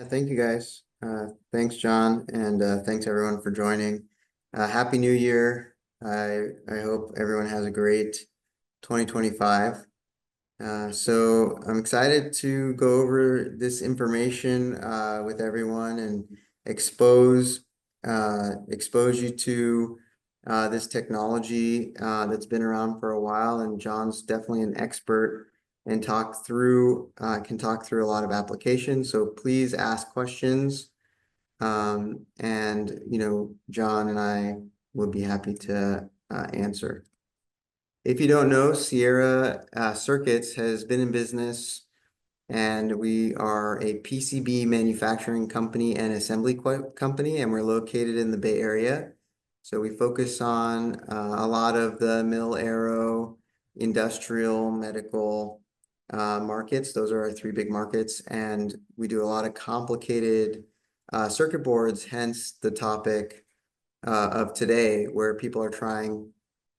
Thank you guys. Thanks, John, and thanks everyone for joining. Happy New Year. I hope everyone has a great 2025. So I'm excited to go over this information with everyone and expose you to this technology that's been around for a while, and John's definitely an expert and can talk through a lot of applications. So please ask questions, and John and I would be happy to answer. If you don't know, Sierra Circuits has been in business, and we are a PCB manufacturing company and assembly company, and we're located in the Bay Area. So we focus on a lot of the mil-aero, industrial, medical markets. Those are our three big markets, and we do a lot of complicated circuit boards, hence the topic of today, where people are trying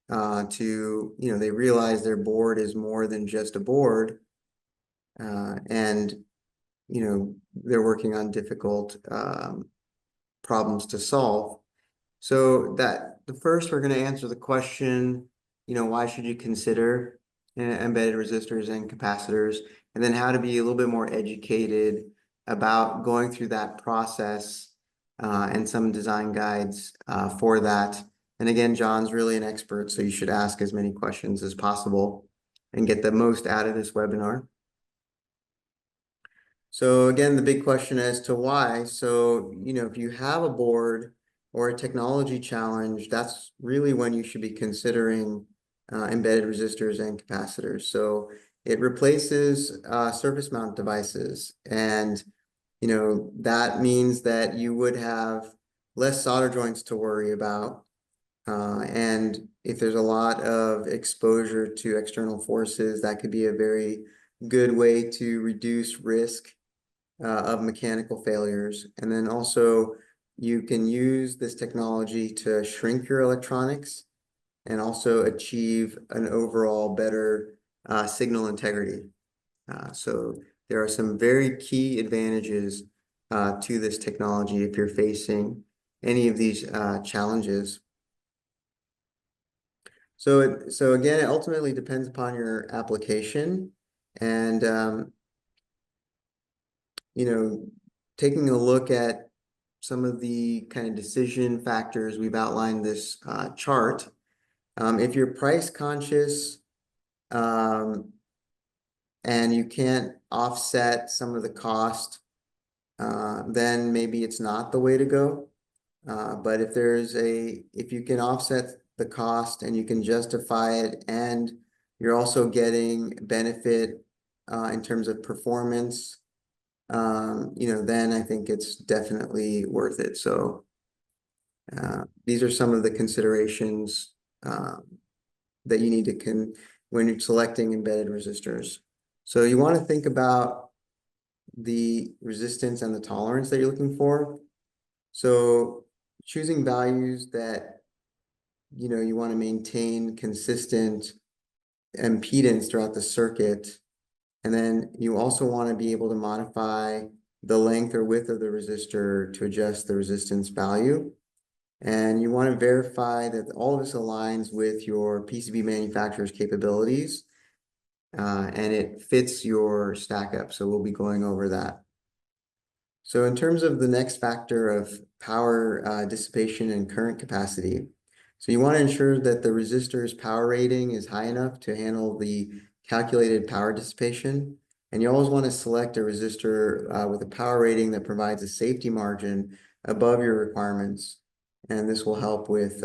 they realize their board is more than just a board, and they're working on difficult problems to solve. So first we're going to answer the question, why should you consider embedded resistors and capacitors, and then how to be a little bit more educated about going through that process, and some design guides for that. And again, John's really an expert, so you should ask as many questions as possible and get the most out of this webinar. So again, the big question as to why. So, if you have a board or a technology challenge, that's really when you should be considering embedded resistors and capacitors. So it replaces surface mount devices, and that means that you would have less solder joints to worry about. And if there's a lot of exposure to external forces, that could be a very good way to reduce risk of mechanical failures. And then also you can use this technology to shrink your electronics and also achieve an overall better signal integrity. So there are some very key advantages to this technology if you're facing any of these challenges. So again, it ultimately depends upon your application, and taking a look at some of the kind of decision factors we've outlined this chart. If you're price conscious, and you can't offset some of the cost, then maybe it's not the way to go. But if you can offset the cost and you can justify it, and you're also getting benefit in terms of performance, then I think it's definitely worth it. So these are some of the considerations that you need to when you're selecting embedded resistors. So you want to think about the resistance and the tolerance that you're looking for. So choosing values that you want to maintain consistent impedance throughout the circuit. And then you also want to be able to modify the length or width of the resistor to adjust the resistance value. And you want to verify that all of this aligns with your PCB manufacturer's capabilities, and it fits your stack up. So we'll be going over that. So in terms of the next factor of power dissipation and current capacity, so you want to ensure that the resistor's power rating is high enough to handle the calculated power dissipation. And you always want to select a resistor with a power rating that provides a safety margin above your requirements. And this will help with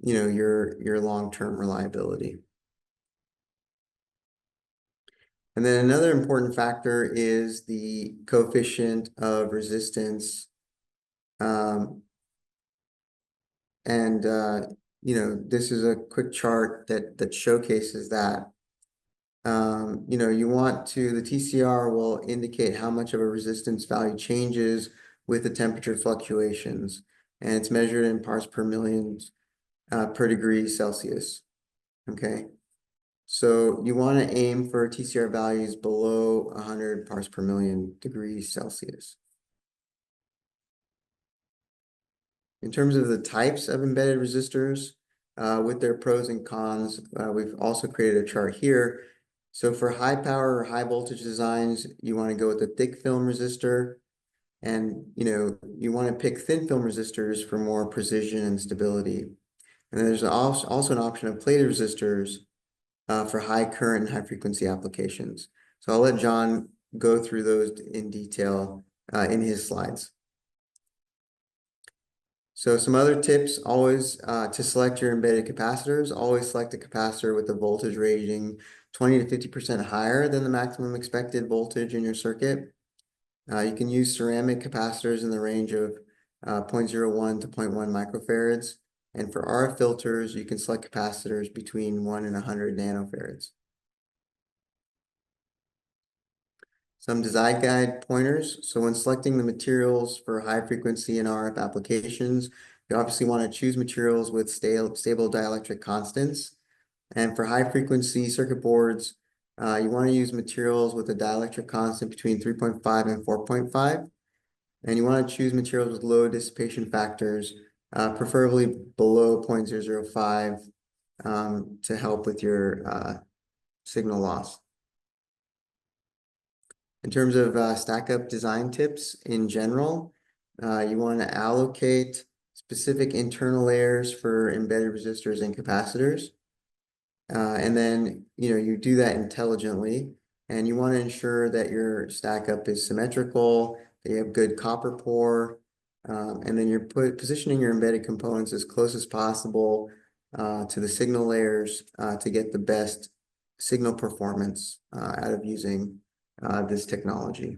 your long-term reliability. And then another important factor is the coefficient of resistance. This is a quick chart that showcases that. The TCR will indicate how much of a resistance value changes with the temperature fluctuations, and it's measured in parts per million per degree Celsius. Okay. So you want to aim for TCR values below 100 parts per million degrees Celsius. In terms of the types of embedded resistors, with their pros and cons, we've also created a chart here. So for high power or high voltage designs, you want to go with a thick film resistor. And you want to pick thin film resistors for more precision and stability. And then there's also an option of plated resistors for high current and high frequency applications. So I'll let John go through those in detail in his slides. So some other tips, always to select your embedded capacitors, always select a capacitor with a voltage rating 20 to 50% higher than the maximum expected voltage in your circuit. You can use ceramic capacitors in the range of 0.01 to 0.1 microfarads. And for RF filters, you can select capacitors between 1 and 100 nanofarads. Some design guide pointers. So when selecting the materials for high frequency and RF applications, you obviously want to choose materials with stable dielectric constants. And for high frequency circuit boards, you want to use materials with a dielectric constant between 3.5 and 4.5. And you want to choose materials with low dissipation factors, preferably below 0.005, to help with your signal loss. In terms of stack up design tips in general, you want to allocate specific internal layers for embedded resistors and capacitors. And then, you do that intelligently, and you want to ensure that your stack up is symmetrical, that you have good copper pour, and then you're positioning your embedded components as close as possible to the signal layers to get the best signal performance out of using this technology.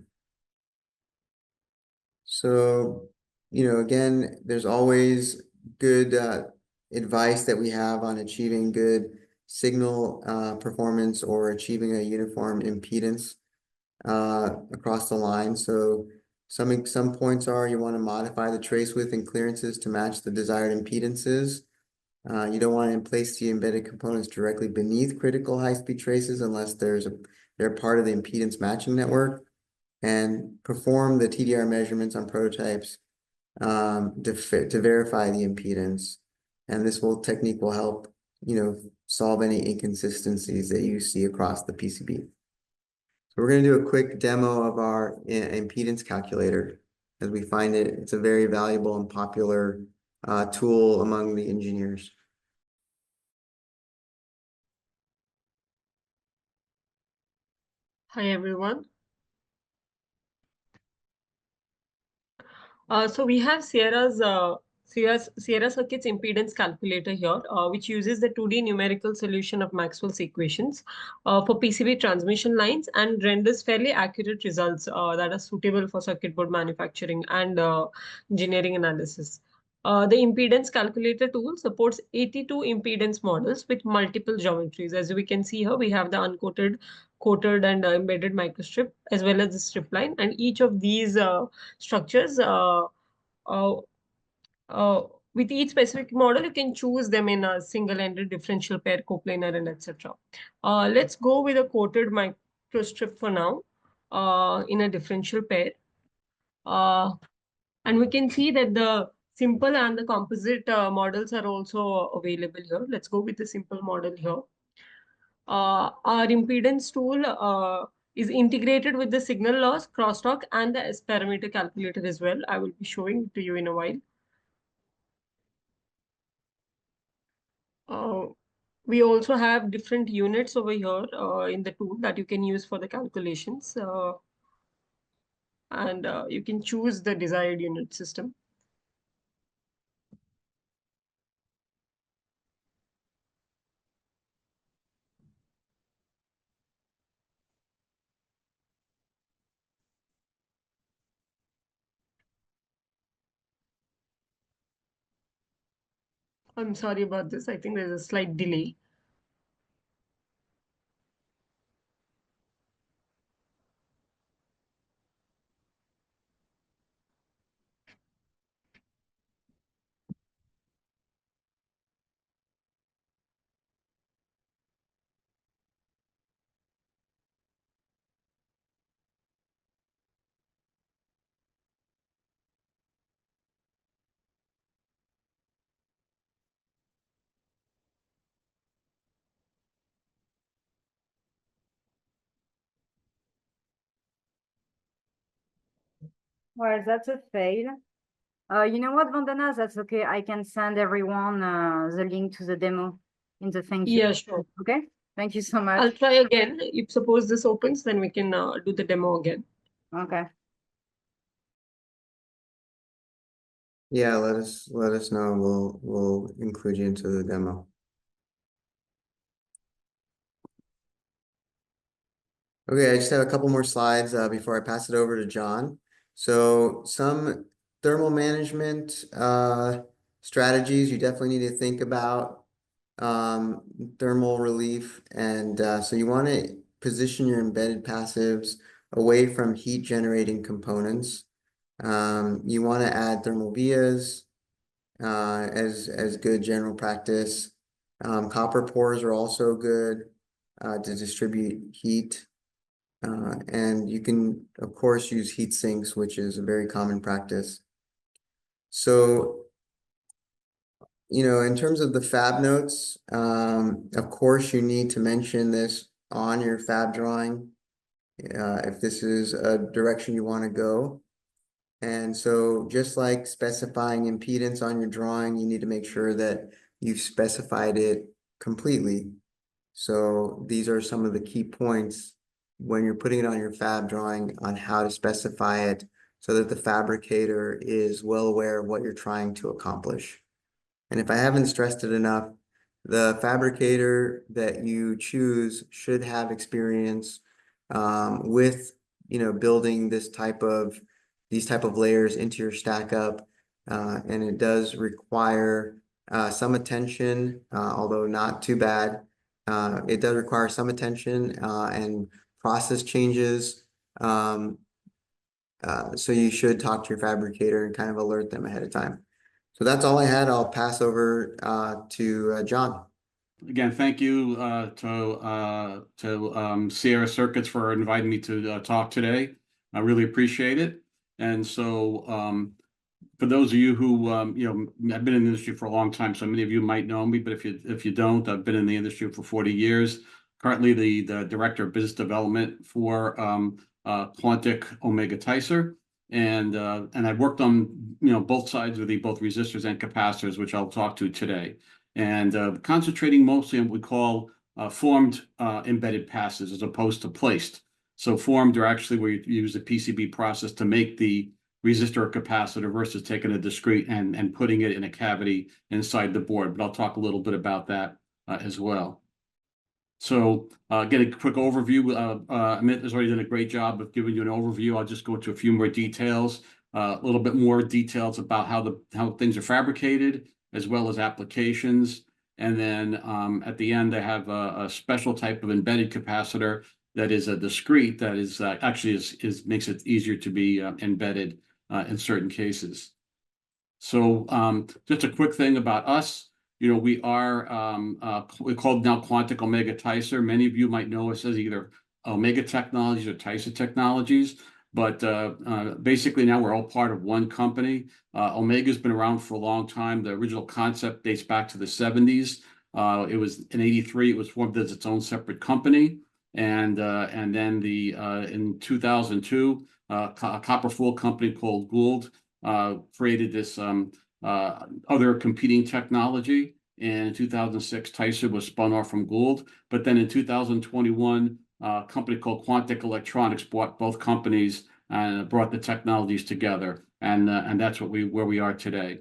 So, again, there's always good advice that we have on achieving good signal performance or achieving a uniform impedance across the line. So some points are you want to modify the trace width and clearances to match the desired impedances. You don't want to place the embedded components directly beneath critical high-speed traces unless they're part of the impedance matching network, and perform the TDR measurements on prototypes to verify the impedance. And this technique will help, solve any inconsistencies that you see across the PCB. So we're going to do a quick demo of our impedance calculator, as we find it's a very valuable and popular tool among the engineers. Hi everyone. So we have Sierra Circuit's impedance calculator here, which uses the 2D numerical solution of Maxwell's equations for PCB transmission lines and renders fairly accurate results that are suitable for circuit board manufacturing and engineering analysis. The impedance calculator tool supports 82 impedance models with multiple geometries. As we can see here, we have the uncoated, coated, and embedded microstrip, as well as the strip line. And each of these structures, uh, with each specific model, you can choose them in a single-ended differential pair, coplanar, and etc. Let's go with a coated microstrip for now in a differential pair. And we can see that the simple and the composite models are also available here. Let's go with the simple model here. Our impedance tool is integrated with the signal loss, crosstalk, and the S parameter calculator as well. I will be showing it to you in a while. Uh, we also have different units over here in the tool that you can use for the calculations. And you can choose the desired unit system. I'm sorry about this. I think there's a slight delay. Well, that's a fail. You know what, Vandana? That's okay. I can send everyone the link to the demo in the thank you. Yeah, sure. Okay. Thank you so much. I'll try again. If suppose this opens, then we can do the demo again. Okay. Yeah, let us know. We'll include you into the demo. Okay, I just have a couple more slides before I pass it over to John. So some thermal management strategies you definitely need to think about, thermal relief, and so you want to position your embedded passives away from heat generating components. You want to add thermal vias as good general practice. Copper pores are also good to distribute heat. And you can, of course, use heat sinks, which is a very common practice. So, in terms of the fab notes, of course, you need to mention this on your fab drawing if this is a direction you want to go. And so just like specifying impedance on your drawing, you need to make sure that you've specified it completely. So these are some of the key points when you're putting it on your fab drawing on how to specify it so that the fabricator is well aware of what you're trying to accomplish. And if I haven't stressed it enough, the fabricator that you choose should have experience with building these type of layers into your stack up. And it does require some attention, although not too bad. It does require some attention and process changes. So you should talk to your fabricator and kind of alert them ahead of time. So that's all I had. I'll pass over to John. Again, thank you to Sierra Circuits for inviting me to talk today. I really appreciate it. And so for those of you who I've been in the industry for a long time, so many of you might know me, but if you don't, I've been in the industry for 40 years. Currently the director of business development for Quantic Ohmega Ticer. And I've worked on both sides of both resistors and capacitors, which I'll talk to today. And concentrating mostly on what we call formed embedded passives as opposed to placed. So formed are actually where you use the PCB process to make the resistor or capacitor versus taking a discrete and putting it in a cavity inside the board. But I'll talk a little bit about that as well. So get a quick overview. Amit has already done a great job of giving you an overview. I'll just go into a few more details, a little bit more details about how things are fabricated, as well as applications. And then at the end, I have a special type of embedded capacitor that is a discrete that is actually makes it easier to be embedded in certain cases. So just a quick thing about us. We are we're called now Quantic Ohmega Ticer. Many of you might know us as either Ohmega Technologies or Ticer Technologies, but basically now we're all part of one company. Ohmega's been around for a long time. The original concept dates back to the 70s. It was in '83. It was formed as its own separate company, and then in 2002, a copper foil company called Gould created this other competing technology. And in 2006, Ticer was spun off from Gould. But then in 2021, a company called Quantic Electronics bought both companies and brought the technologies together. And that's where we are today.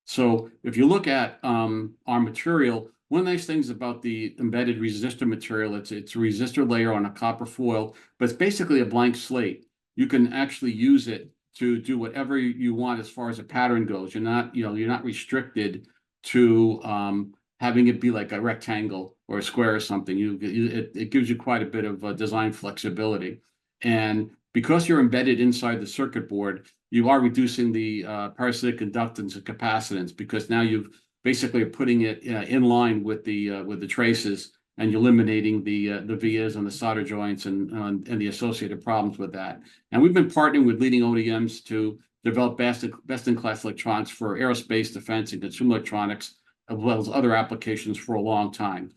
So if you look at our material, one of the nice things about the embedded resistor material, it's a resistor layer on a copper foil, but it's basically a blank slate. You can actually use it to do whatever you want as far as a pattern goes. You're not restricted to having it be like a rectangle or a square or something. It gives you quite a bit of design flexibility. And because you're embedded inside the circuit board, you are reducing the parasitic inductance and capacitance, because now you've basically putting it in line with the traces, and you're eliminating the vias and the solder joints and the associated problems with that. And we've been partnering with leading ODMs to develop best-in-class electronics for aerospace, defense, and consumer electronics, as well as other applications for a long time.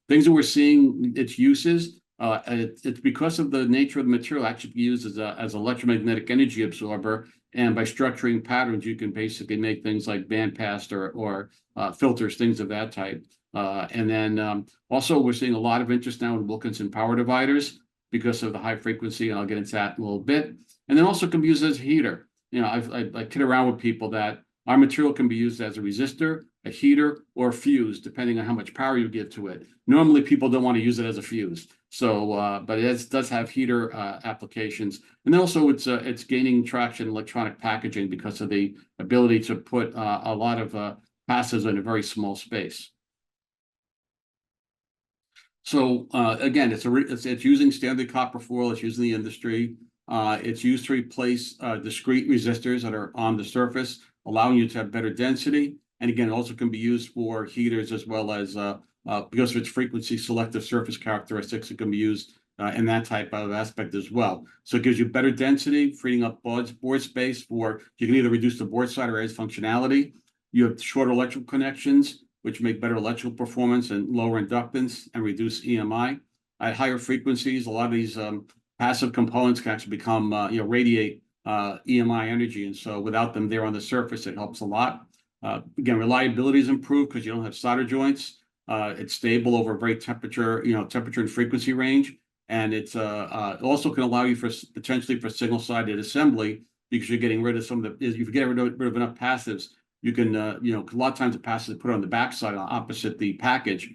Things that we're seeing its uses It's because of the nature of the material actually used as electromagnetic energy absorber, and by structuring patterns, you can basically make things like bandpass or filters, things of that type. And then also we're seeing a lot of interest now in Wilkinson power dividers because of the high frequency, and I'll get into that in a little bit. And then also can be used as a heater. You know, I kid around with people that our material can be used as a resistor, a heater, or a fuse, depending on how much power you give to it. Normally, people don't want to use it as a fuse. So, but it does have heater applications. And then also it's gaining traction in electronic packaging because of the ability to put a lot of passives in a very small space. So again, it's using standard copper foil. It's used in the industry. It's used to replace discrete resistors that are on the surface, allowing you to have better density. And again, it also can be used for heaters as well as because of its frequency selective surface characteristics, it can be used in that type of aspect as well. So it gives you better density, freeing up board space for, you can either reduce the board side or edge functionality. You have shorter electrical connections, which make better electrical performance and lower inductance and reduce EMI. At higher frequencies, a lot of these passive components can actually become, radiate EMI energy. And so without them there on the surface, it helps a lot. Again, reliability is improved because you don't have solder joints. It's stable over a very temperature and frequency range. And it's also can allow you potentially for single-sided assembly because you're getting rid of some of the, if you get rid of enough passives, you can, a lot of times the passives put on the backside opposite the package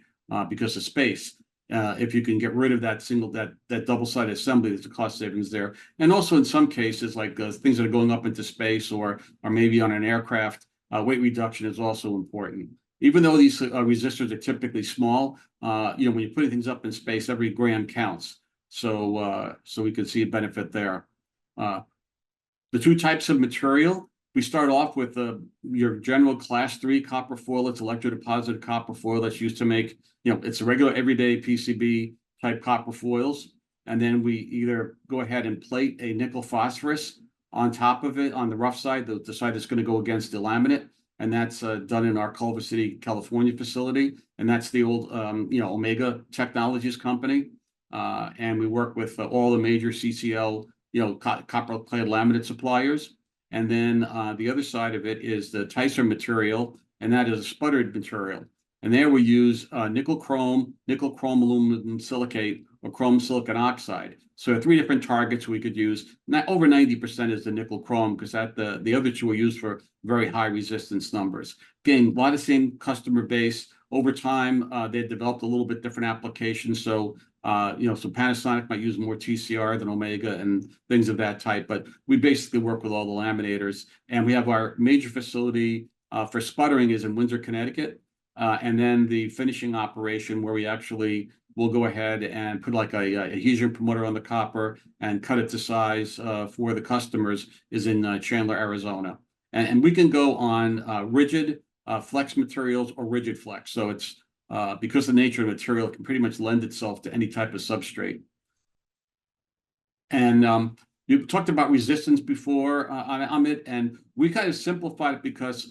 because of space. If you can get rid of that double-sided assembly, there's a cost savings there. And also in some cases, like things that are going up into space or maybe on an aircraft, weight reduction is also important. Even though these resistors are typically small, when you're putting things up in space, every gram counts. So we can see a benefit there. The two types of material, we start off with your general class 3 copper foil. It's electrodeposited copper foil that's used to make, it's a regular everyday PCB type copper foils. And then we either go ahead and plate a nickel phosphorus on top of it on the rough side, the side that's going to go against the laminate. And that's done in our Culver City, California facility. And that's the old, Ohmega Technologies company. And we work with all the major CCL, copper clad laminate suppliers. And then the other side of it is the Ticer material, and that is a sputtered material. And there we use nickel chrome aluminum silicate, or chrome silicon oxide. So there are 3 different targets we could use. Over 90% is the nickel chrome, because the other 2 are used for very high resistance numbers. Again, a lot of same customer base. Over time, they developed a little bit different applications. So so Panasonic might use more TCR than Ohmega and things of that type. But we basically work with all the laminators. And we have our major facility for sputtering is in Windsor, Connecticut. And then the finishing operation where we actually will go ahead and put like a adhesion promoter on the copper and cut it to size for the customers is in Chandler, Arizona. And we can go on rigid flex materials or rigid flex. So it's because the nature of the material can pretty much lend itself to any type of substrate. And you talked about resistance before, Amit, and we kind of simplified it because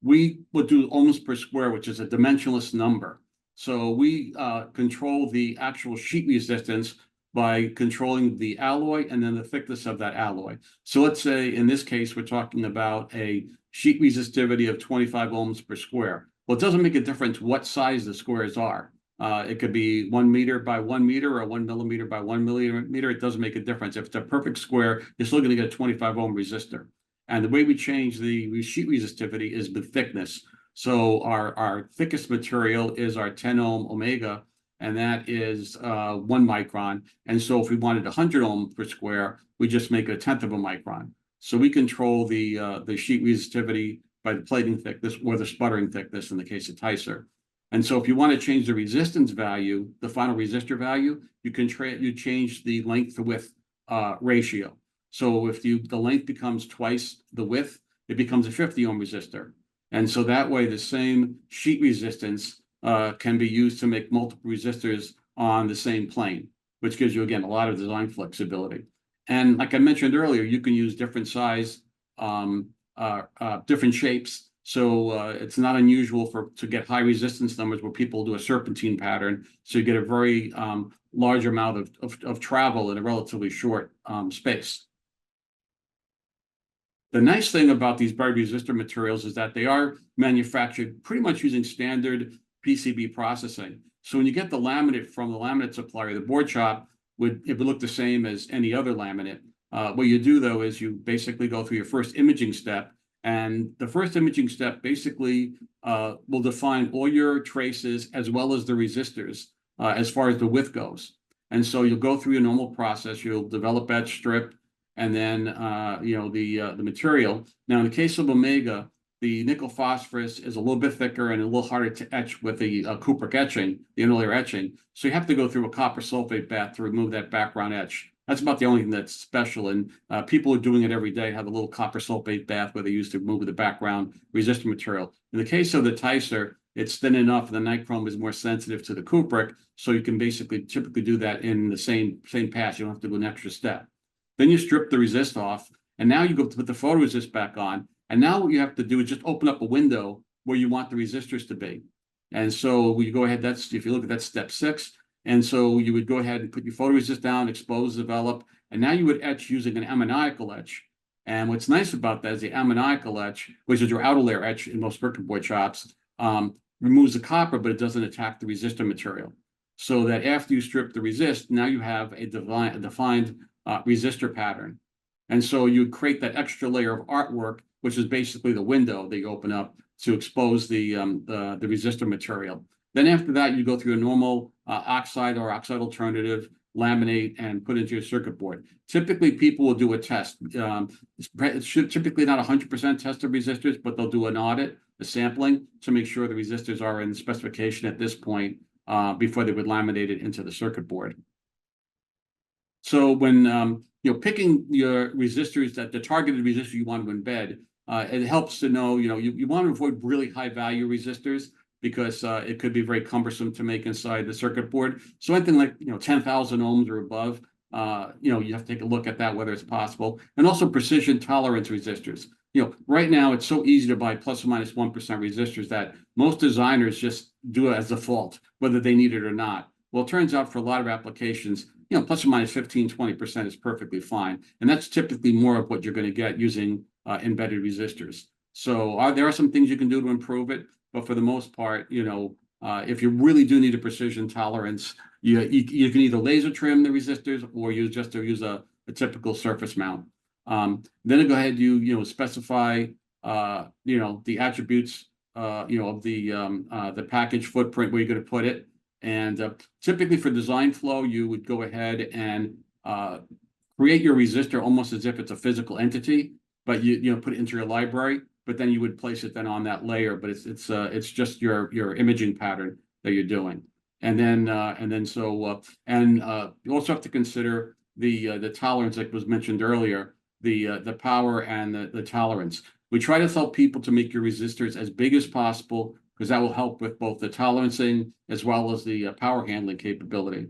we would do ohms per square, which is a dimensionless number. So we control the actual sheet resistance by controlling the alloy and then the thickness of that alloy. So let's say in this case, we're talking about a sheet resistivity of 25 ohms per square. Well, it doesn't make a difference what size the squares are. It could be 1 meter by 1 meter or 1 millimeter by 1 millimeter. It doesn't make a difference. If it's a perfect square, you're still going to get a 25 ohm resistor. And the way we change the sheet resistivity is the thickness. So our thickest material is our 10 ohm Ohmega, and that is 1 micron. And so if we wanted 100 ohm per square, we just make 1/10 of a micron. So we control the sheet resistivity by the plating thickness or the sputtering thickness in the case of Ticer. And so if you want to change the resistance value, the final resistor value, you change the length to width ratio. So if the length becomes twice the width, it becomes a 50 ohm resistor. And so that way the same sheet resistance can be used to make multiple resistors on the same plane, which gives you, again, a lot of design flexibility. And like I mentioned earlier, you can use different size, different shapes. So it's not unusual to get high resistance numbers where people do a serpentine pattern. So you get a very large amount of travel in a relatively short space. The nice thing about these buried resistor materials is that they are manufactured pretty much using standard PCB processing. So when you get the laminate from the laminate supplier, the board shop it would look the same as any other laminate. What you do though is you basically go through your first imaging step, and the first imaging step basically will define all your traces as well as the resistors as far as the width goes. And so you'll go through your normal process. You'll develop etch strip, and then the material. Now, in the case of Ohmega, the nickel phosphorus is a little bit thicker and a little harder to etch with the cupric etching, the interlayer etching. So you have to go through a copper sulfate bath to remove that background etch. That's about the only thing that's special. And people who are doing it every day have a little copper sulfate bath where they use to remove the background resistor material. In the case of the Ticer, it's thin enough, and the nichrome is more sensitive to the cupric, so you can basically typically do that in the same pass. You don't have to do an extra step. Then you strip the resist off, and now you go to put the photoresist back on. And now what you have to do is just open up a window where you want the resistors to be. And so we go ahead, if you look at that, step 6. And so you would go ahead and put your photoresist down, expose, develop, and now you would etch using an ammoniacal etch. And what's nice about that is the ammoniacal etch, which is your outer layer etch in most circuit board shops, removes the copper, but it doesn't attack the resistor material. So that after you strip the resist, now you have a defined resistor pattern. And so you create that extra layer of artwork, which is basically the window that you open up to expose the resistor material. Then after that, you go through a normal oxide or oxide alternative, laminate, and put into your circuit board. Typically, people will do a test. It's typically not 100% test of resistors, but they'll do an audit, a sampling, to make sure the resistors are in the specification at this point before they would laminate it into the circuit board. So when picking your resistors, the targeted resistor you want to embed, it helps to know, you want to avoid really high value resistors because it could be very cumbersome to make inside the circuit board. So anything like 10,000 ohms or above, you have to take a look at that, whether it's possible. And also precision tolerance resistors. Right now it's so easy to buy plus or minus 1% resistors that most designers just do it as default, whether they need it or not. Well, it turns out for a lot of applications, plus or minus 15-20% is perfectly fine. And that's typically more of what you're going to get using embedded resistors. So there are some things you can do to improve it, but for the most part, if you really do need a precision tolerance, you can either laser trim the resistors or use a typical surface mount. Then go ahead, you specify the attributes of the package footprint where you're going to put it. And typically for design flow, you would go ahead and create your resistor almost as if it's a physical entity, but you put it into your library. But then you would place it then on that layer. But it's just your imaging pattern that you're doing. And then you also have to consider the tolerance, like was mentioned earlier, the power and the tolerance. We try to tell people to make your resistors as big as possible, because that will help with both the tolerancing as well as the power handling capability.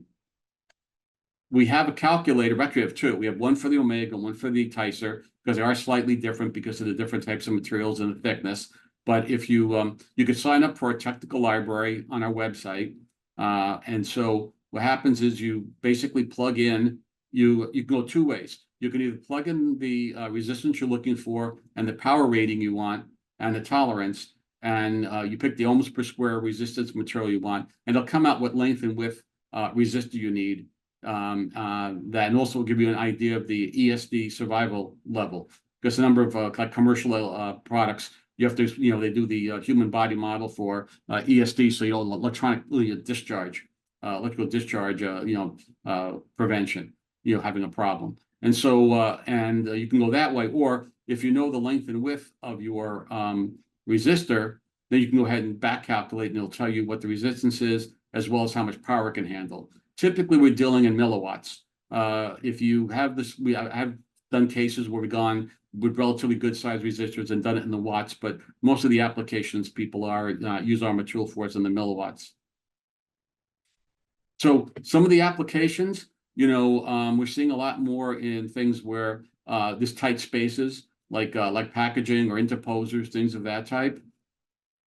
We have a calculator. Actually, we have two. We have one for the Ohmega and one for the Ticer, because they are slightly different because of the different types of materials and the thickness. But if you could sign up for a technical library on our website. And so what happens is you basically plug in, you can go two ways. You can either plug in the resistance you're looking for and the power rating you want and the tolerance, and you pick the ohms per square resistance material you want, and it'll come out what length and width resistor you need. That also will give you an idea of the ESD survival level, because a number of like commercial products, you have to, they do the human body model for ESD, so you don't electronic discharge, electrical discharge, prevention, having a problem. And so, you can go that way, or if you know the length and width of your resistor, then you can go ahead and back calculate, and it'll tell you what the resistance is, as well as how much power it can handle. Typically, we're dealing in milliwatts. If you have this, I have done cases where we've gone with relatively good size resistors and done it in the watts, but most of the applications people use our material for is in the milliwatts. So some of the applications, we're seeing a lot more in things where there's tight spaces, like packaging or interposers, things of that type.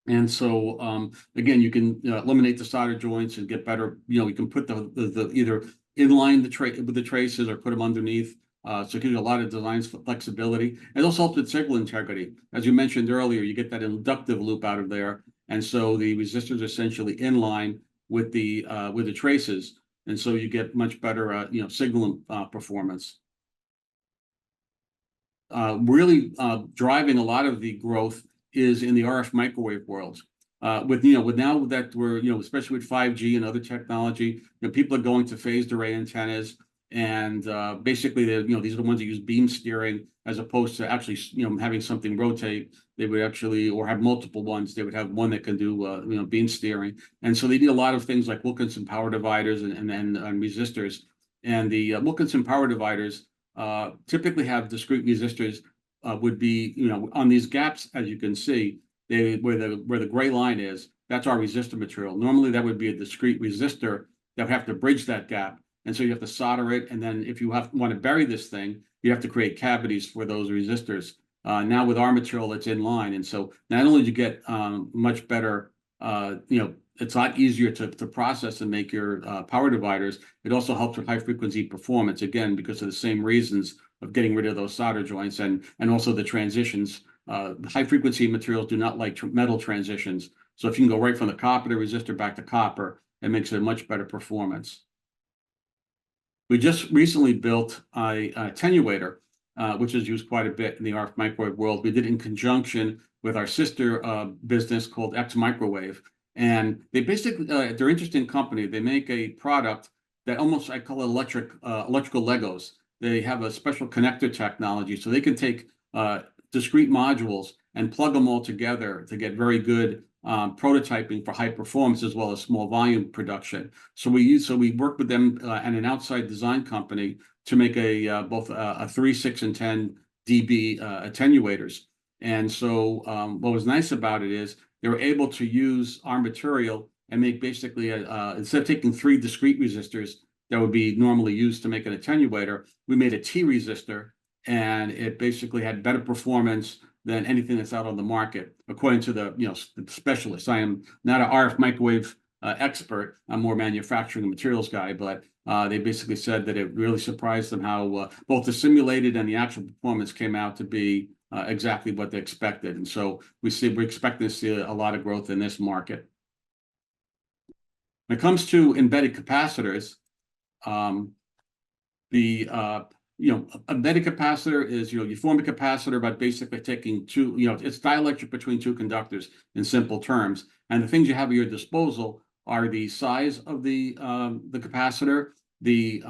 And so, again, you can eliminate the solder joints and get better, you can put the either inline with the traces or put them underneath. So it gives you a lot of design flexibility. It also helps with signal integrity. As you mentioned earlier, you get that inductive loop out of there. And so the resistors are essentially in line with the traces. And so you get much better, signal performance. Really driving a lot of the growth is in the RF microwave world. With now that we're, especially with 5G and other technology, people are going to phased array antennas, and basically these are the ones that use beam steering as opposed to actually having something rotate. They would actually, or have multiple ones. They would have one that can do beam steering, and so they need a lot of things like Wilkinson power dividers and resistors. And the Wilkinson power dividers typically have discrete resistors. Would be on these gaps, as you can see, where the gray line is, that's our resistor material. Normally that would be a discrete resistor that would have to bridge that gap, and so you have to solder it, and then if you want to bury this thing, you have to create cavities for those resistors. Now with our material, it's in line, and so not only do you get much better, it's a lot easier to process and make your power dividers. It also helps with high frequency performance, again, because of the same reasons of getting rid of those solder joints and also the transitions. High frequency materials do not like metal transitions. So if you can go right from the copper to resistor back to copper, it makes it a much better performance. We just recently built a attenuator, which is used quite a bit in the RF microwave world. We did it in conjunction with our sister business called X Microwave. And they basically, they're an interesting company. They make a product that almost, I call it electrical Legos. They have a special connector technology, so they can take discrete modules and plug them all together to get very good prototyping for high performance as well as small volume production. So we work with them and an outside design company to make both a 3, 6, and 10 dB attenuators. And so what was nice about it is they were able to use our material and make basically instead of taking 3 discrete resistors that would be normally used to make an attenuator, we made a T resistor, and it basically had better performance than anything that's out on the market, according to the the specialists. I am not an RF microwave expert. I'm more manufacturing and materials guy, but they basically said that it really surprised them how both the simulated and the actual performance came out to be exactly what they expected. And so we're expecting to see a lot of growth in this market. When it comes to embedded capacitors, embedded capacitor is, you form a capacitor by basically taking two, it's dielectric between two conductors in simple terms. And the things you have at your disposal are the size of the capacitor, the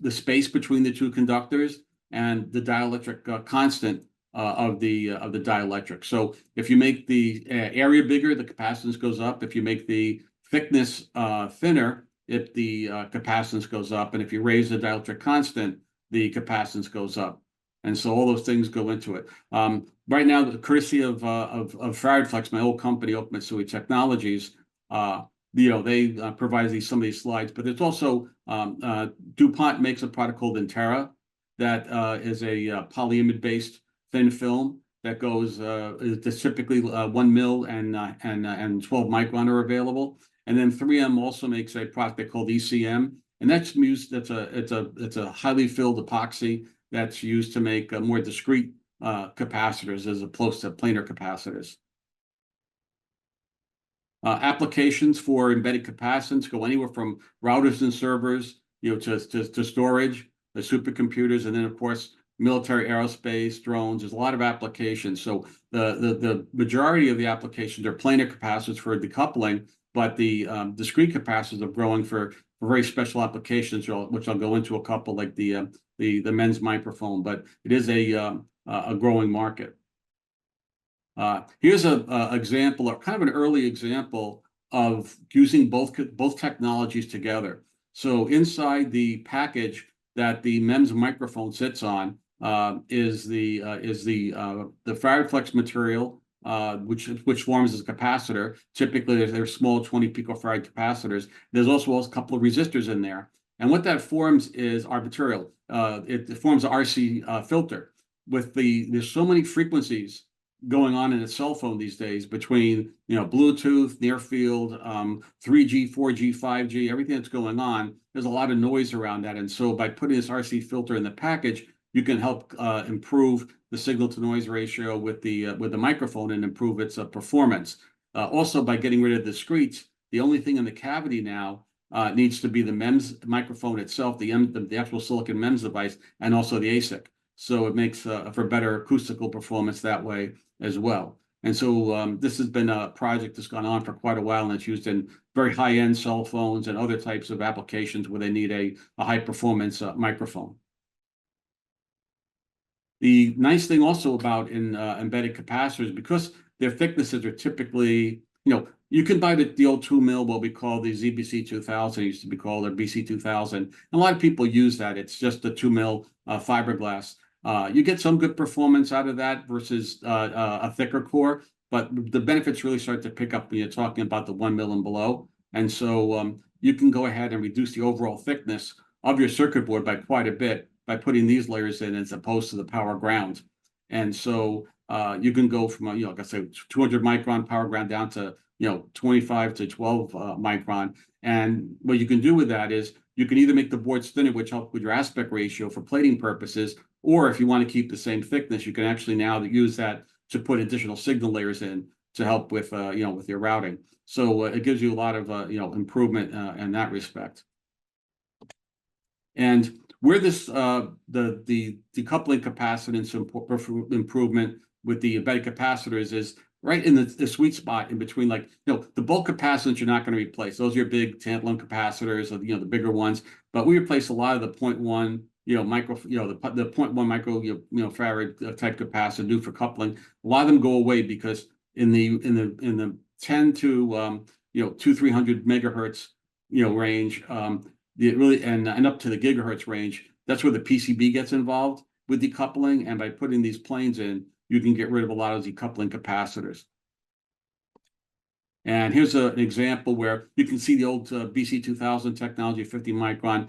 space between the two conductors, and the dielectric constant of the dielectric. So if you make the area bigger, the capacitance goes up. If you make the thickness thinner, the capacitance goes up. And if you raise the dielectric constant, the capacitance goes up. And so all those things go into it. Right now, the courtesy of FaradFlex, my old company, Oak Mitsui Technologies, they provide some of these slides. But there's also DuPont makes a product called Intera that is a polyimide-based thin film that goes. It's typically 1 mil and 12 micron are available. And then 3M also makes a product they call ECM, and that's used. It's a highly filled epoxy that's used to make more discrete capacitors as opposed to planar capacitors. Applications for embedded capacitance go anywhere from routers and servers, to storage, the supercomputers, and then of course military, aerospace, drones. There's a lot of applications. So the majority of the applications are planar capacitors for decoupling, but the discrete capacitors are growing for very special applications, which I'll go into a couple, like the MEMS microphone. But it is a growing market. Here's an example, or kind of an early example of using both technologies together. So inside the package that the MEMS microphone sits on is the FaradFlex material, which forms as a capacitor. Typically, they're small 20 picofarad capacitors. There's also a couple of resistors in there, and what that forms is our material. It forms an RC filter. There's so many frequencies going on in a cell phone these days between, Bluetooth, near field, 3G, 4G, 5G, everything that's going on. There's a lot of noise around that. And so by putting this RC filter in the package, you can help improve the signal to noise ratio with the microphone and improve its performance. Also, by getting rid of the discretes, the only thing in the cavity now needs to be the MEMS microphone itself, the actual silicon MEMS device, and also the ASIC. So it makes for better acoustical performance that way as well. And so this has been a project that's gone on for quite a while, and it's used in very high-end cell phones and other types of applications where they need a high-performance microphone. The nice thing also about embedded capacitors, because their thicknesses are typically, you can buy the old 2 mil, what we call the ZBC 2000, it used to be called, or BC 2000. And a lot of people use that. It's just a 2 mil fiberglass. You get some good performance out of that versus a thicker core, but the benefits really start to pick up when you're talking about the 1 mil and below. And so you can go ahead and reduce the overall thickness of your circuit board by quite a bit by putting these layers in as opposed to the power ground. And so you can go from, like I said, 200 micron power ground down to, 25 to 12 micron. And what you can do with that is you can either make the boards thinner, which helps with your aspect ratio for plating purposes, or if you want to keep the same thickness, you can actually now use that to put additional signal layers in to help with, with your routing. So it gives you a lot of, improvement in that respect. And where this the decoupling capacitance improvement with the embedded capacitors is right in the sweet spot in between, like, the bulk capacitance you're not going to replace. Those are your big tantalum capacitors, or, the bigger ones. But we replace a lot of the 0.1, micro, the 0.1 micro, farad type capacitor due for coupling. A lot of them go away because in the 10 to 200-300 megahertz range, it really and up to the gigahertz range, that's where the PCB gets involved with decoupling. And by putting these planes in, you can get rid of a lot of decoupling capacitors. And here's an example where you can see the old BC 2000 technology, 50 micron.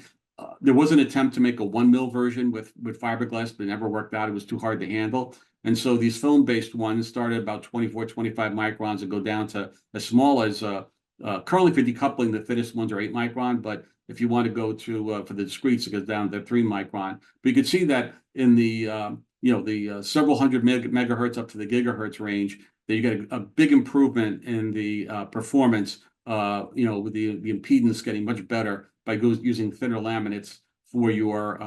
There was an attempt to make a 1 mil version with fiberglass, but it never worked out. It was too hard to handle. And so these film-based ones started about 24, 25 microns and go down to as small as, currently for decoupling, the thinnest ones are 8 micron, but if you want to go to for the discretes, it goes down to 3 micron. But you can see that in the several hundred megahertz up to the gigahertz range, that you get a big improvement in the performance. With the impedance getting much better by using thinner laminates for your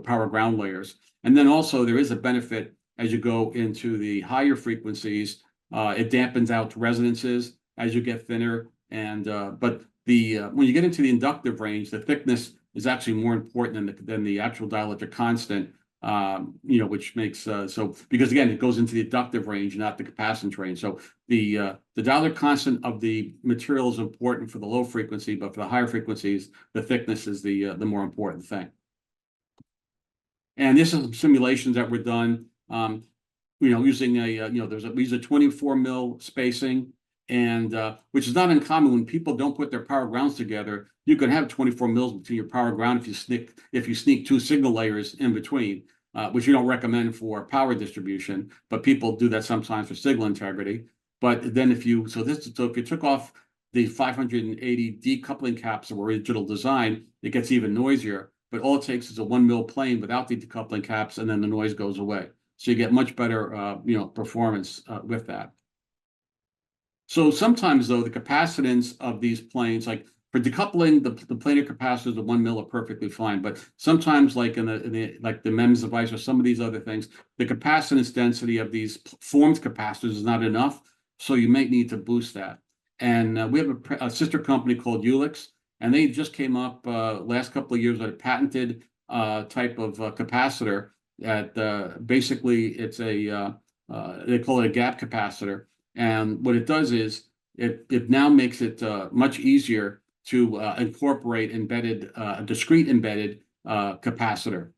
power ground layers. And then also there is a benefit as you go into the higher frequencies. It dampens out resonances as you get thinner, and but when you get into the inductive range, the thickness is actually more important than the actual dielectric constant, which makes because again, it goes into the inductive range, not the capacitance range. So the dielectric constant of the material is important for the low frequency, but for the higher frequencies, the thickness is the more important thing. And this is some simulations that were done, using we use a 24 mil spacing. And which is not uncommon when people don't put their power grounds together. You can have 24 mils between your power ground if you sneak 2 signal layers in between, which you don't recommend for power distribution, but people do that sometimes for signal integrity. But then if you took off the 580 decoupling caps of original design, it gets even noisier. But all it takes is a 1 mil plane without the decoupling caps, and then the noise goes away. So you get much better performance with that. So sometimes, though, the capacitance of these planes, like for decoupling, the planar capacitors of 1 mil are perfectly fine. But sometimes, like in the MEMS device or some of these other things, the capacitance density of these formed capacitors is not enough. So you might need to boost that. And we have a sister company called Ulix, and they just came up last couple of years with a patented type of capacitor that basically it's they call it a gap capacitor. And what it does is it now makes it much easier to incorporate discrete embedded capacitor.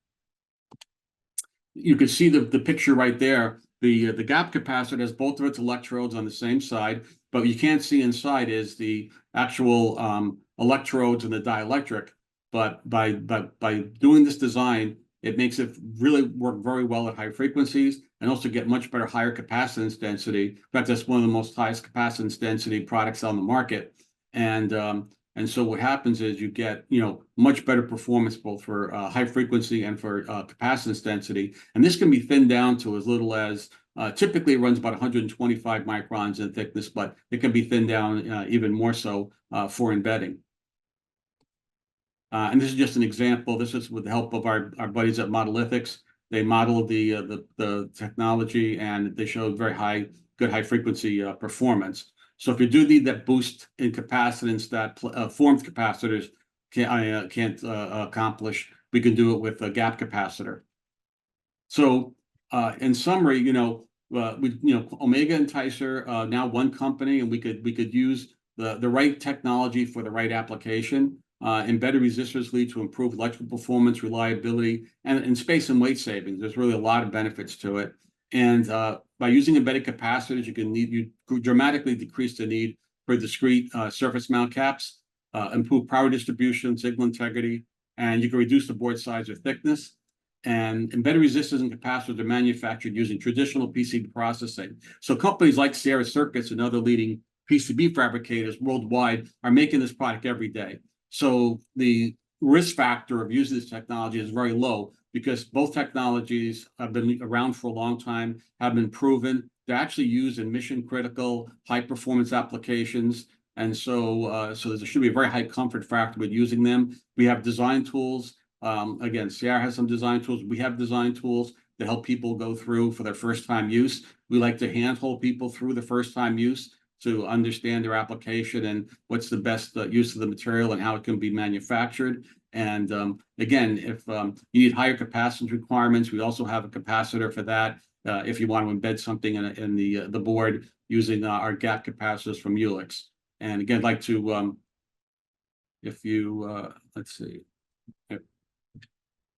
You can see the picture right there. The gap capacitor has both of its electrodes on the same side, but you can't see inside is the actual electrodes and the dielectric. But by doing this design, It makes it really work very well at high frequencies and also get much better higher capacitance density. In fact, that's one of the most highest capacitance density products on the market. And so what happens is you get, much better performance both for high frequency and for capacitance density. And this can be thinned down to as little as typically it runs about 125 microns in thickness, but it can be thinned down even more so for embedding. And this is just an example. This is with the help of our buddies at Monolithics. They modeled the technology and they showed very good high frequency performance. So if you do need that boost in capacitance that formed capacitors can't accomplish, we can do it with a gap capacitor. So in summary, Ohmega and Ticer now one company, and we could use the right technology for the right application. Embedded resistors lead to improved electrical performance, reliability, and space and weight savings. There's really a lot of benefits to it. And by using embedded capacitors, you dramatically decrease the need for discrete surface mount caps, improve power distribution, signal integrity, and you can reduce the board size or thickness. And embedded resistors and capacitors are manufactured using traditional PCB processing. So companies like Sierra Circuits and other leading PCB fabricators worldwide are making this product every day. So the risk factor of using this technology is very low because both technologies have been around for a long time, have been proven. They're actually used in mission critical, high performance applications. And so there should be a very high comfort factor with using them. We have design tools. Again, Sierra has some design tools. We have design tools to help people go through for their first time use. We like to handhold people through the first time use to understand their application and what's the best use of the material and how it can be manufactured. And again, if you need higher capacitance requirements, we also have a capacitor for that. If you want to embed something in the board using our gap capacitors from Ulix. And again, I'd like to, let's see.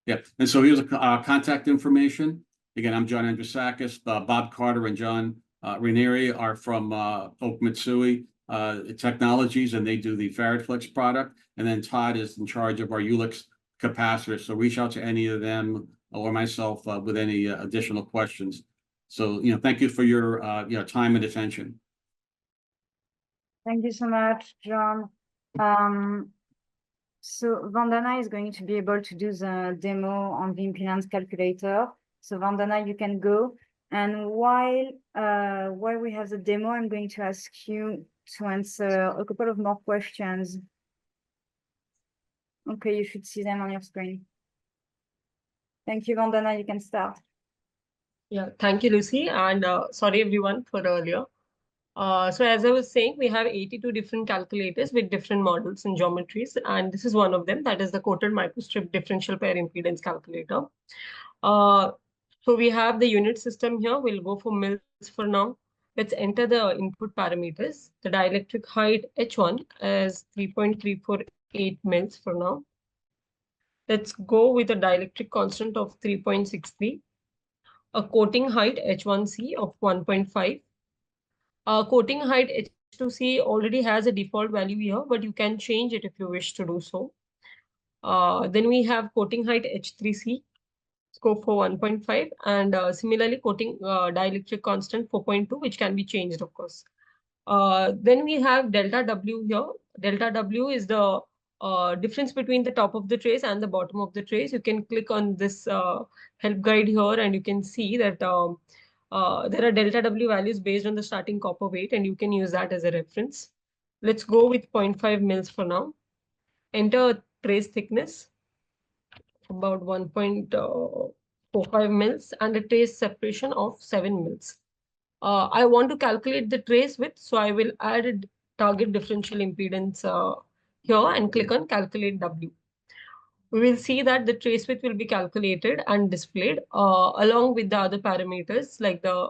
Yeah, and so here's contact information. Again, I'm John Andresakis. Bob Carter and John Ranieri are from Oak Mitsui Technologies, and they do the FaradFlex product. And then Todd is in charge of our Ulix capacitor. So reach out to any of them or myself with any additional questions. So, thank you for your time and attention. Thank you so much, John. So Vandana is going to be able to do the demo on the impedance calculator. So Vandana, you can go. And while we have the demo, I'm going to ask you to answer a couple of more questions. Okay, you should see them on your screen. Thank you, Vandana. You can start. Yeah, thank you, Lucy. And sorry, everyone, for earlier. So as I was saying, we have 82 different calculators with different models and geometries. And this is one of them. That is the coated microstrip differential pair impedance calculator. So we have the unit system here. We'll go for mils for now. Let's enter the input parameters. The dielectric height H1 is 3.348 mils for now. Let's go with a dielectric constant of 3.63. A coating height H1C of 1.5. Coating height H2C already has a default value here, but you can change it if you wish to do so. Then we have coating height H3C, scope for 1.5, and similarly coating dielectric constant 4.2, which can be changed, of course. Then we have delta W here. Delta W is the difference between the top of the trace and the bottom of the trace. You can click on this help guide here, and you can see that there are delta W values based on the starting copper weight, and you can use that as a reference. Let's go with 0.5 mils for now. Enter trace thickness, about 1.45 mils, and a trace separation of 7 mils. I want to calculate the trace width, so I will add a target differential impedance here and click on calculate W. We will see that the trace width will be calculated and displayed along with the other parameters like the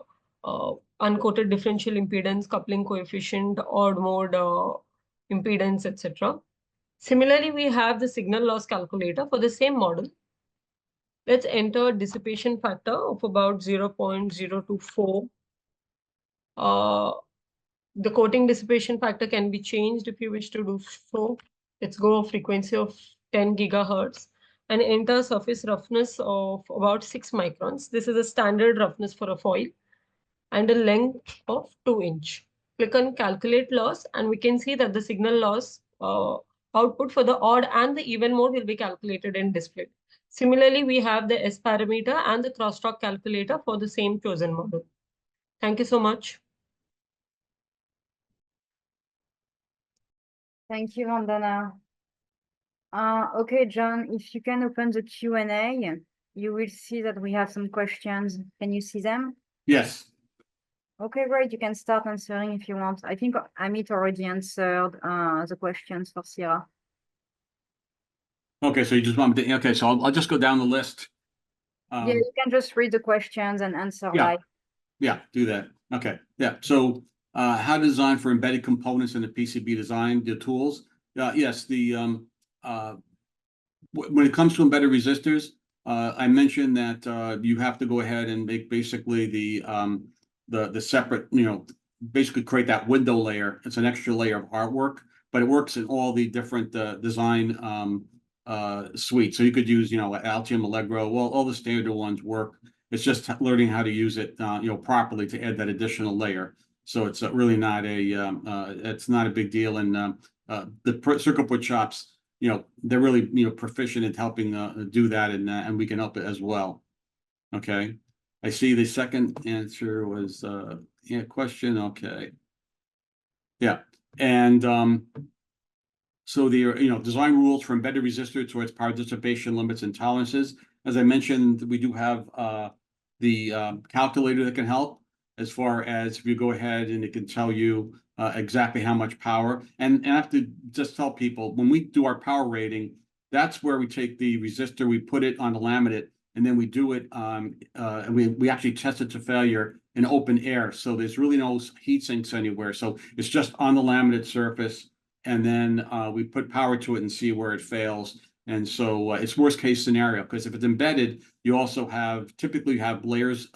uncoated differential impedance, coupling coefficient, odd mode impedance, etc. Similarly, we have the signal loss calculator for the same model. Let's enter dissipation factor of about 0.024. The coating dissipation factor can be changed if you wish to do so. Let's go frequency of 10 gigahertz. an entire surface roughness of about 6 microns. This is a standard roughness for a foil, and a length of 2 inch. Click on calculate loss, and we can see that the signal loss output for the odd and the even mode will be calculated and displayed. Similarly, we have the S parameter and the crosstalk calculator for the same chosen model. Thank you so much. Thank you, Vandana. Okay, John, if you can open the Q&A, you will see that we have some questions. Can you see them? Yes. Okay, great. You can start answering if you want. I think Amit already answered the questions for Sierra. Okay, so you just want me to, okay, so I'll just go down the list. Yeah, you can just read the questions and answer Yeah. live. Yeah, do that. Okay, yeah. So how to design for embedded components in the PCB design, the tools. Yes, when it comes to embedded resistors, I mentioned that you have to go ahead and make basically the separate, basically create that window layer. It's an extra layer of artwork, but it works in all the different design suites. So you could use, Altium, Allegro, well, all the standard ones work. It's just learning how to use it, properly to add that additional layer. So it's really not it's not a big deal. And the circuit board shops, they're really, proficient at helping do that, and we can help it as well. Okay. I see the second answer was question. Okay. Yeah. And so the design rules for embedded resistor towards power dissipation limits and tolerances. As I mentioned, we do have the calculator that can help as far as if you go ahead and it can tell you exactly how much power. And I have to just tell people, when we do our power rating, that's where we take the resistor, we put it on the laminate, and then we do it, and we actually test it to failure in open air. So there's really no heat sinks anywhere. So it's just on the laminate surface, and then we put power to it and see where it fails. And so it's worst case scenario, because if it's embedded, you also typically have layers,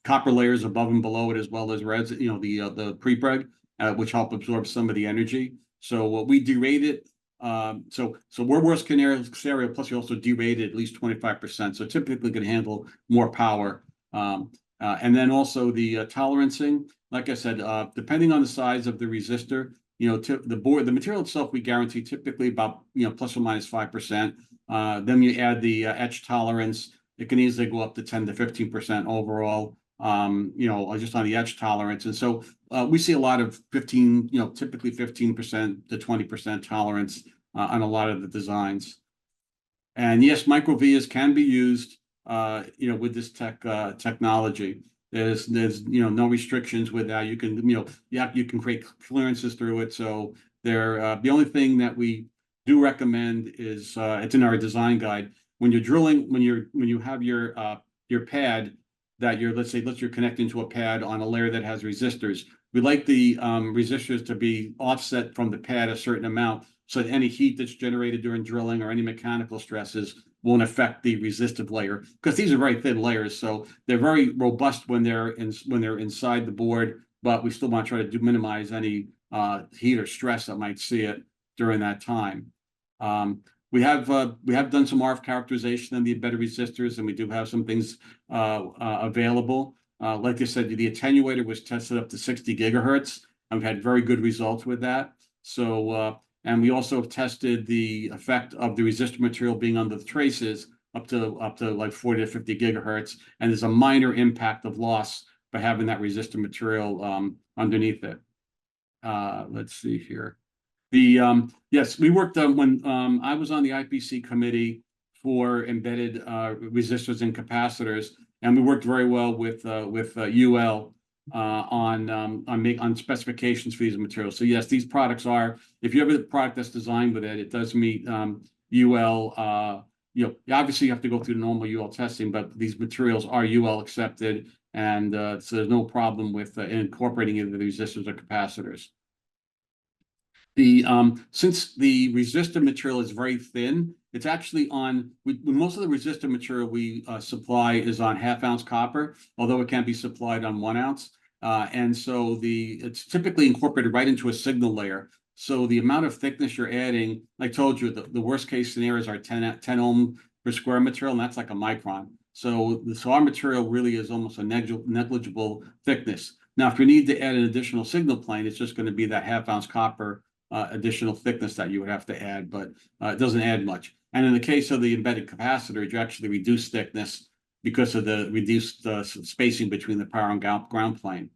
copper layers above and below it, as well as reds, the prepreg, which help absorb some of the energy. So we derate it. So we're worst scenario, plus we also derated at least 25%. So typically can handle more power. And then also the tolerancing, like I said, depending on the size of the resistor, the material itself, we guarantee typically about, plus or minus 5%. Then you add the etch tolerance. It can easily go up to 10 to 15% overall, just on the etch tolerance. And so we see a lot of typically 15% to 20% tolerance on a lot of the designs. And yes, micro vias can be used, with this technology. There's no restrictions with that. You can you can create clearances through it. So the only thing that we do recommend is it's in our design guide. When you're drilling, when you have your pad that let's say you're connecting to a pad on a layer that has resistors, we like the resistors to be offset from the pad a certain amount, so that any heat that's generated during drilling or any mechanical stresses won't affect the resistive layer, because these are very thin layers, so they're very robust when they're inside the board, but we still want to try to minimize any heat or stress that might see it during that time. We have done some RF characterization on the embedded resistors, and we do have some things available. Like I said, the attenuator was tested up to 60 gigahertz, and we've had very good results with that. So and we also have tested the effect of the resistor material being under the traces up to like 40 to 50 gigahertz, and there's a minor impact of loss by having that resistor material underneath it. Let's see here. Yes, we worked when I was on the IPC committee for embedded resistors and capacitors, and we worked very well with UL on specifications for these materials. So yes, these products are, if you have a product that's designed with it, it does meet UL. Obviously you have to go through the normal UL testing, but these materials are UL accepted, and so there's no problem with incorporating into the resistors or capacitors. Since the resistor material is very thin, it's actually most of the resistor material we supply is on 1/2 ounce copper, although it can be supplied on 1 ounce. And so it's typically incorporated right into a signal layer. So the amount of thickness you're adding, I told you, the worst case scenarios are 10 ohm per square material, and that's like a micron. So our material really is almost a negligible thickness. Now, if you need to add an additional signal plane, it's just going to be that half-ounce copper additional thickness that you would have to add, but it doesn't add much. And in the case of the embedded capacitor, you actually reduce thickness because of the reduced spacing between the power and ground plane.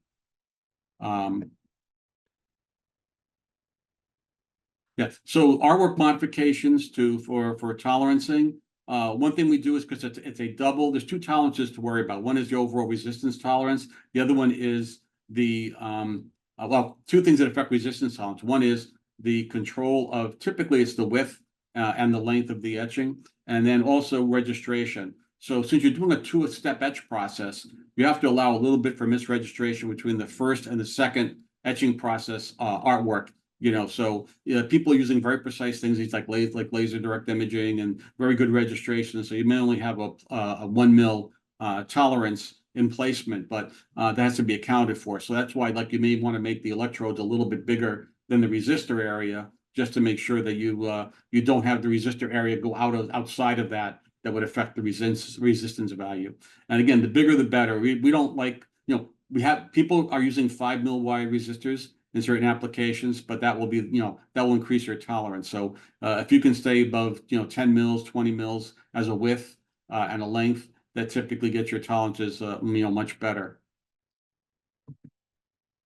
Yeah, so artwork modifications for tolerancing. One thing we do is, because it's a double, there's two tolerances to worry about. One is the overall resistance tolerance. The other one is the well, two things that affect resistance tolerance. One is the control of, typically it's the width and the length of the etching, and then also registration. So since you're doing a two-step etch process, you have to allow a little bit for misregistration between the first and the second etching process artwork. You know, so people are using very precise things, like laser direct imaging and very good registration. So you may only have a 1 mil tolerance in placement, but that has to be accounted for. So that's why, like, you may want to make the electrodes a little bit bigger than the resistor area, just to make sure that you don't have the resistor area go outside of that would affect the resistance value. And again, the bigger the better. We don't like, people are using 5 mil wide resistors in certain applications, but that will be, that will increase your tolerance. So if you can stay above, 10 mils, 20 mils as a width and a length, that typically gets your tolerances, much better.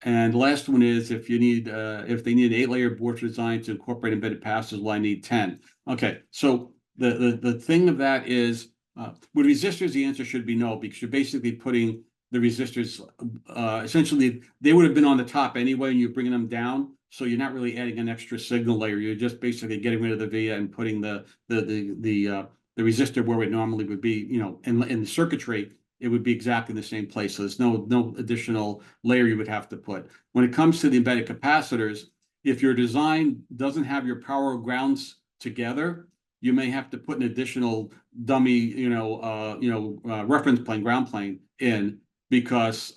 And the last one is, if they need an 8-layer board design to incorporate embedded passes, well, I need 10. Okay, so the thing of that is, with resistors, the answer should be no, because you're basically putting the resistors, essentially, they would have been on the top anyway, and you're bringing them down. So you're not really adding an extra signal layer. You're just basically getting rid of the via and putting the resistor where it normally would be. In the circuitry, it would be exactly the same place. So there's no additional layer you would have to put. When it comes to the embedded capacitors, if your design doesn't have your power grounds together, you may have to put an additional dummy, reference plane, ground plane in, because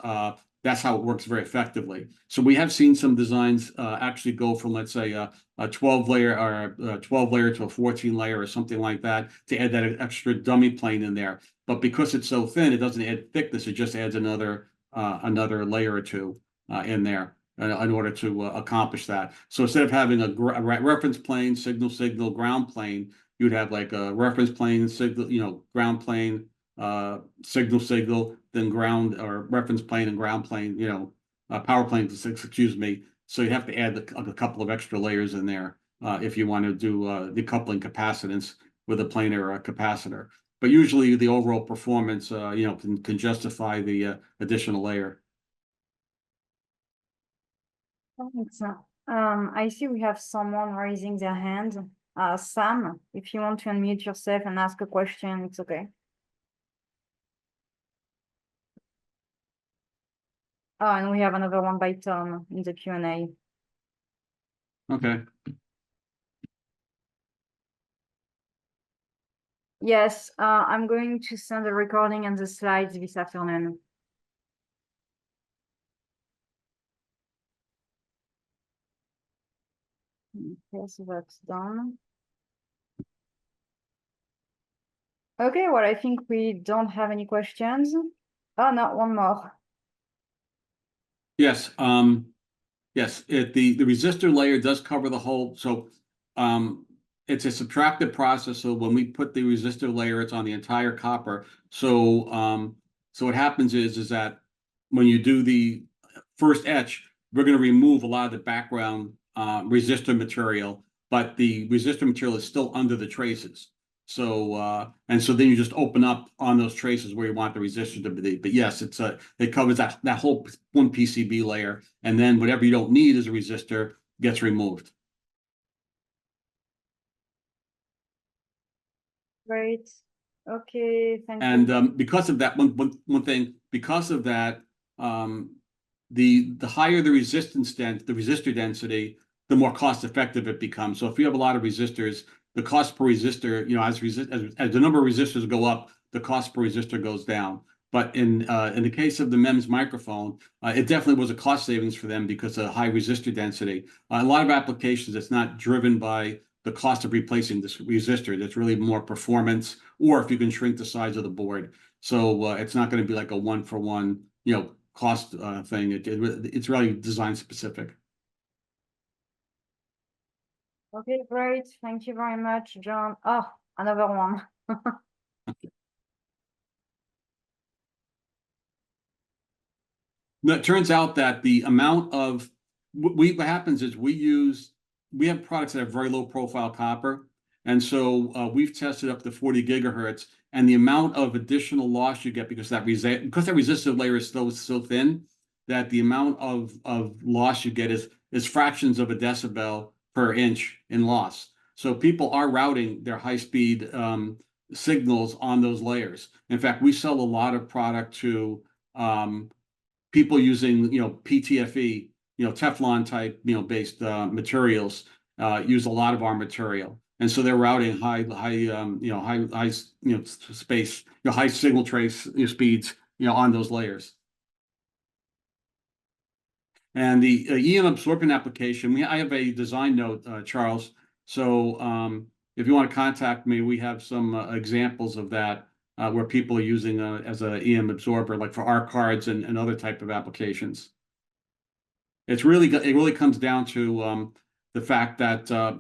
that's how it works very effectively. So we have seen some designs actually go from, let's say, a 12-layer or a 12-layer to a 14-layer or something like that, to add that extra dummy plane in there. But because it's so thin, it doesn't add thickness. It just adds another layer or two in there in order to accomplish that. So instead of having a reference plane, signal, ground plane, you'd have like a reference plane, signal, ground plane, signal, then ground, or reference plane and ground plane, power plane, excuse me. So you have to add a couple of extra layers in there if you want to do decoupling capacitance with a planar or a capacitor. But usually the overall performance, can justify the additional layer. Thanks. I see we have someone raising their hand. Sam, if you want to unmute yourself and ask a question, it's okay. Oh, and we have another one by Tom in the Q&A. Okay. Yes, I'm going to send a recording and the slides this afternoon. Okay, so that's done. Okay, well, I think we don't have any questions. Oh, no, one more. Yes. Yes. The resistor layer does cover the whole. So it's a subtractive process. So when we put the resistor layer, it's on the entire copper. So so what happens is that when you do the first etch, we're going to remove a lot of the background resistor material, but the resistor material is still under the traces. So and so then you just open up on those traces where you want the resistor to be. But yes, it covers that whole one PCB layer, and then whatever you don't need as a resistor gets removed. Great. Okay, thank you. And because of that, one thing, because of that, the higher the resistor density, the more cost effective it becomes. So if you have a lot of resistors, the cost per resistor, as the number of resistors go up, the cost per resistor goes down. But in the case of the MEMS microphone, it definitely was a cost savings for them because of high resistor density. A lot of applications, it's not driven by the cost of replacing this resistor. That's really more performance, or if you can shrink the size of the board. So it's not going to be like a one-for-one, cost thing. It's really design specific. Okay, great. Thank you very much, John. Oh, another one. It turns out that the amount of what happens is we have products that have very low profile copper, and so we've tested up to 40 gigahertz, and the amount of additional loss you get because that resistive layer is so thin that the amount of loss you get is fractions of a decibel per inch in loss. So people are routing their high speed signals on those layers. In fact, we sell a lot of product to people using, PTFE, Teflon type, based materials, use a lot of our material. And so they're routing high space, high signal trace speeds, on those layers. And the EM absorption application, I have a design note, Charles. So if you want to contact me, we have some examples of that. Where people are using as a EM absorber, like for our cards and other type of applications. It really comes down to the fact that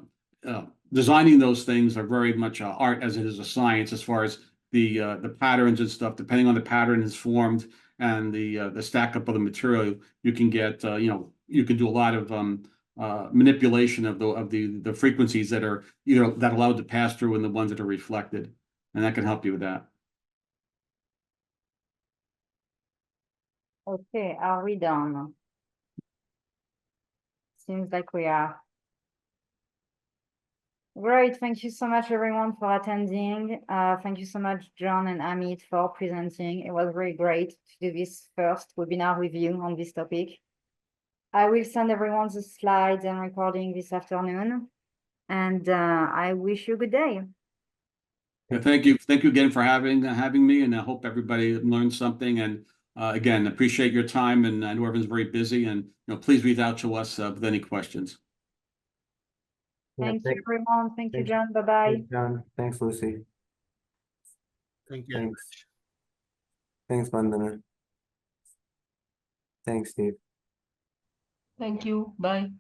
designing those things are very much art as it is a science, as far as the patterns and stuff. Depending on the pattern is formed and the stack up of the material, you can get you can do a lot of manipulation of the frequencies that are that allowed to pass through and the ones that are reflected, and that can help you with that. Okay, are we done? Seems like we are. Great, thank you so much everyone for attending. Thank you so much, John and Amit, for presenting. It was really great to do this first webinar with you on this topic. I will send everyone the slides and recording this afternoon. And I wish you a good day. Yeah, thank you again for having me, and I hope everybody learned something. And again, appreciate your time, and I know everyone's very busy. And please reach out to us with any questions. Thank you, everyone. Thank you, John. Bye-bye. Thanks, John. Thanks, Lucy. Thank you. Thanks. Thanks, Vandana. Thanks, Steve. Thank you. Bye.